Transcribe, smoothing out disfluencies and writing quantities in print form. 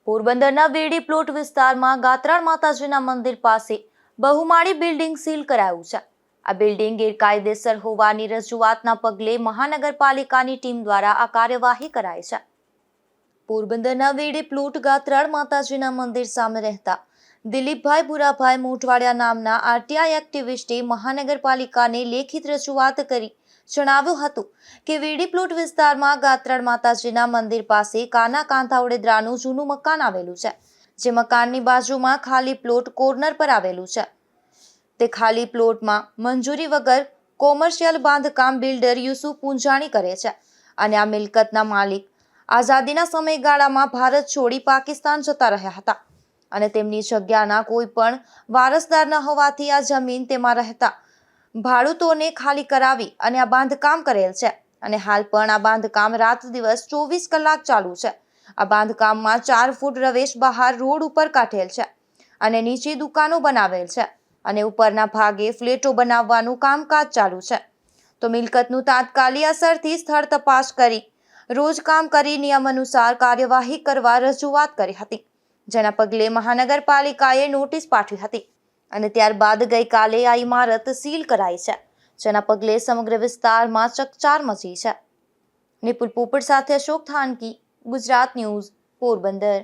પોરબંદરના વેડી પ્લોટ વિસ્તારમાં ગાત્રાળ માતાજીના મંદિર પાસે બહુમાળી બિલ્ડિંગ સીલ કરાયું છે. આ બિલ્ડિંગ ગેરકાયદેસર હોવાની રજૂઆતના પગલે મહાનગરપાલિકાની ટીમ દ્વારા આ કાર્યવાહી કરાઈ છે. પોરબંદરના વેડી પ્લોટ ગાત્રાળ માતાજીના મંદિર સામે રહેતા દિલીપભાઈ ભુરાભાઈ મોઢવાડિયા નામના આરટીઆઈ એક્ટિવિસ્ટે મહાનગરપાલિકાને લેખિત રજૂઆત કરી જણાવ્યું હતું કે વેડી પ્લોટ વિસ્તારમાં ગાત્રાળ માતાજીના મંદિર પાસે કાના કાંધા ઓડેદરાનું જૂનું મકાન આવેલું છે, જે મકાનની બાજુમાં ખાલી પ્લોટ કોર્નર પર આવેલું છે. તે ખાલી પ્લોટમાં મંજૂરી વગર કોમર્શિયલ બાંધકામ બિલ્ડર યુસુફ પૂંજાણી કરે છે અને આ મિલકતના માલિક આઝાદીના સમયગાળામાં ભારત છોડી પાકિસ્તાન જતા રહ્યા હતા અને તેમની જગ્યાના કોઈ પણ વારસદાર ન હોવાથી આ જમીન તેમાં રહેતા ભાડૂતોને ખાલી કરાવી અને આ બાંધકામ કરેલ છે અને હાલ પણ આ બાંધકામ રાત દિવસ 24 કલાક ચાલુ છે. આ બાંધકામમાં 4 ફૂટ રવેશ બહાર રોડ ઉપર કાઢેલ છે અને નીચે દુકાનો બનાવેલ છે અને ઉપરના ભાગે ફ્લેટો બનાવવાનું કામકાજ ચાલુ છે. તો મિલકતનું તાત્કાલિક અસરથી સ્થળ તપાસ કરી રોજ કામ કરી નિયમ અનુસાર કાર્યવાહી કરવા રજૂઆત કરી હતી, જેના પગલે મહાનગરપાલિકાએ નોટિસ પાઠવી હતી અને ત્યારબાદ ગઈકાલે આ ઇમારત સીલ કરાઈ છે, જેના પગલે સમગ્ર વિસ્તારમાં ચકચાર મચી છે. નિપુલ પોપટ સાથે અશોક થાનકી, ગુજરાત ન્યૂઝ, પોરબંદર.